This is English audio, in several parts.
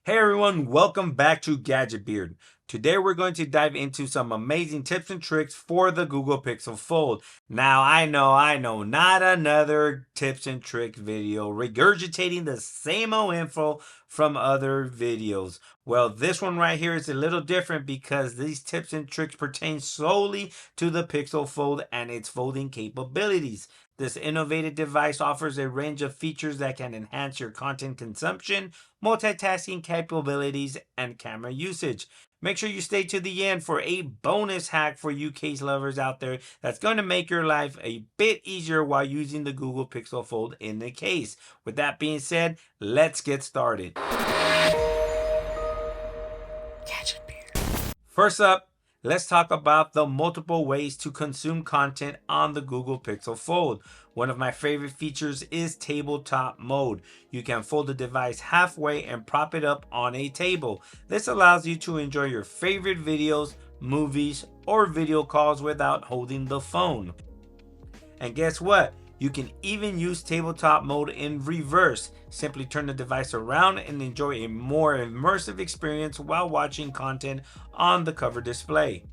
Hey everyone, welcome back to Gadget Beard. Today we're going to dive into some amazing tips and tricks for the Google Pixel Fold. Now I know, not another tips and tricks video regurgitating the same old info from other videos. Well, this one right here is a little different because these tips and tricks pertain solely to the Pixel Fold and its folding capabilities. This innovative device offers a range of features that can enhance your content consumption, multitasking capabilities, and camera usage. Make sure you stay to the end for a bonus hack for you case lovers out there that's going to make your life a bit easier while using the Google Pixel Fold in the case. With that being said, let's get started. Gadget Beard. First up, let's talk about the multiple ways to consume content on the Google Pixel Fold. One of my favorite features is tabletop mode. You can fold the device halfway and prop it up on a table. This allows you to enjoy your favorite videos, movies, or video calls without holding the phone. And guess what? You can even use tabletop mode in reverse. Simply turn the device around and enjoy a more immersive experience while watching content on the cover display.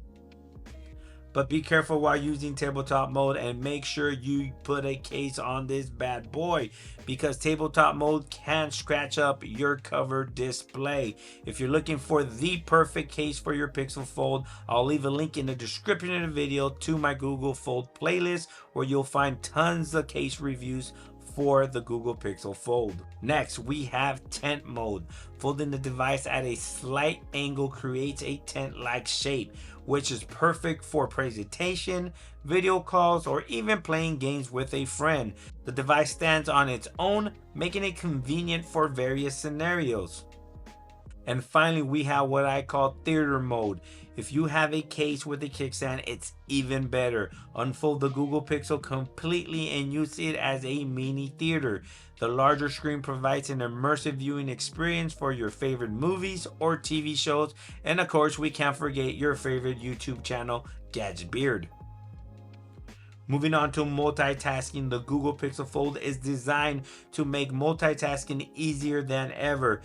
But be careful while using tabletop mode and make sure you put a case on this bad boy because tabletop mode can scratch up your cover display. If you're looking for the perfect case for your Pixel Fold, I'll leave a link in the description of the video to my Google Fold playlist where you'll find tons of case reviews for the Google Pixel Fold. Next, we have tent mode. Folding the device at a slight angle creates a tent-like shape, which is perfect for presentation, video calls, or even playing games with a friend. The device stands on its own, making it convenient for various scenarios. And finally, we have what I call theater mode. If you have a case with a kickstand, it's even better. Unfold the Google Pixel completely and use it as a mini theater. The larger screen provides an immersive viewing experience for your favorite movies or TV shows. And of course, we can't forget your favorite YouTube channel, Gadget Beard. Moving on to multitasking, the Google Pixel Fold is designed to make multitasking easier than ever.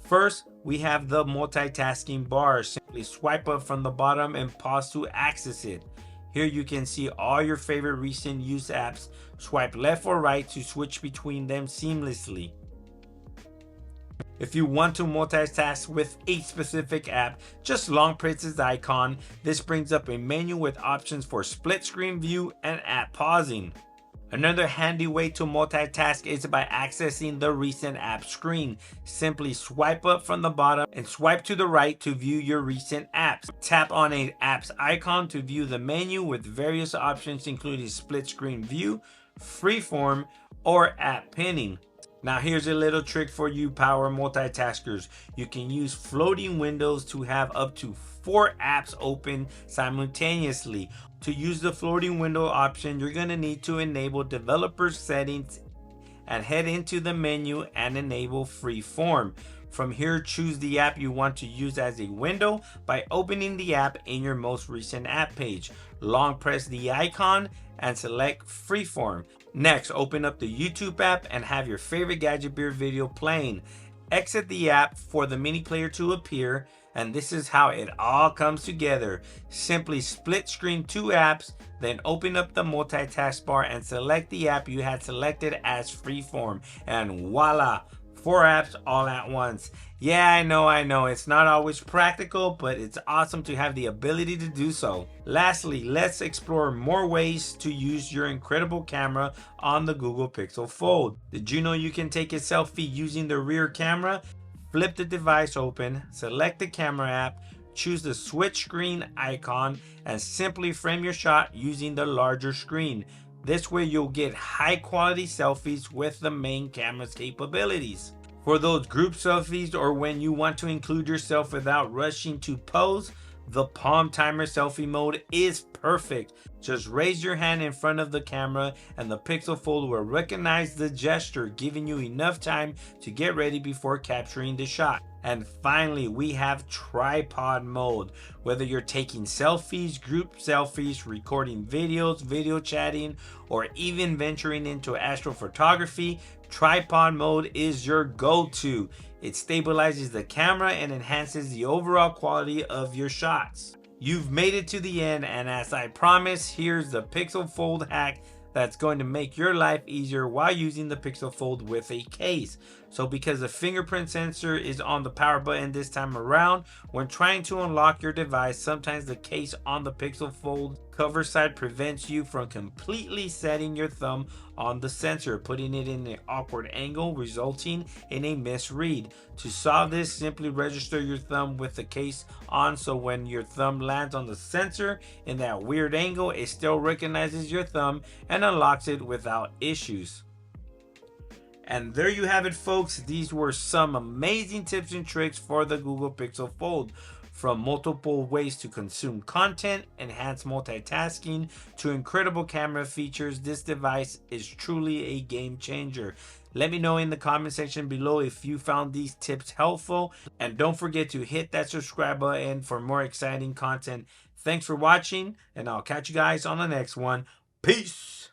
First, we have the multitasking bar. Simply swipe up from the bottom and pause to access it. Here you can see all your favorite recent use apps. Swipe left or right to switch between them seamlessly. If you want to multitask with a specific app, just long press its icon. This brings up a menu with options for split screen view and app pausing. Another handy way to multitask is by accessing the recent app screen. Simply swipe up from the bottom and swipe to the right to view your recent apps. Tap on an app's icon to view the menu with various options including split screen view, freeform, or app pinning. Now here's a little trick for you power multitaskers. You can use floating windows to have up to 4 apps open simultaneously. To use the floating window option, you're going to need to enable developer settings and head into the menu and enable freeform. From here, choose the app you want to use as a window by opening the app in your most recent app page. Long press the icon and select freeform. Next, open up the YouTube app and have your favorite Gadget Beard video playing. Exit the app for the mini player to appear, and this is how it all comes together. Simply split screen 2 apps, then open up the multitask bar and select the app you had selected as freeform, and voila! 4 apps all at once. Yeah, I know, it's not always practical, but it's awesome to have the ability to do so. Lastly, let's explore more ways to use your incredible camera on the Google Pixel Fold. Did you know you can take a selfie using the rear camera? Flip the device open, select the camera app, choose the switch screen icon, and simply frame your shot using the larger screen. This way you'll get high quality selfies with the main camera's capabilities. For those group selfies or when you want to include yourself without rushing to pose, the palm timer selfie mode is perfect. Just raise your hand in front of the camera and the Pixel Fold will recognize the gesture, giving you enough time to get ready before capturing the shot. And finally, we have tripod mode. Whether you're taking selfies, group selfies, recording videos, video chatting, or even venturing into astrophotography, tripod mode is your go-to. It stabilizes the camera and enhances the overall quality of your shots. You've made it to the end, and as I promised, here's the Pixel Fold hack that's going to make your life easier while using the Pixel Fold with a case. So because the fingerprint sensor is on the power button this time around, when trying to unlock your device, sometimes the case on the Pixel Fold cover side prevents you from completely setting your thumb on the sensor, putting it in an awkward angle, resulting in a misread. To solve this, simply register your thumb with the case on, so when your thumb lands on the sensor in that weird angle, it still recognizes your thumb and unlocks it without issues. And there you have it, folks. These were some amazing tips and tricks for the Google Pixel Fold. From multiple ways to consume content, enhanced multitasking, to incredible camera features, this device is truly a game changer. Let me know in the comment section below if you found these tips helpful. And don't forget to hit that subscribe button for more exciting content. Thanks for watching, and I'll catch you guys on the next one. Peace!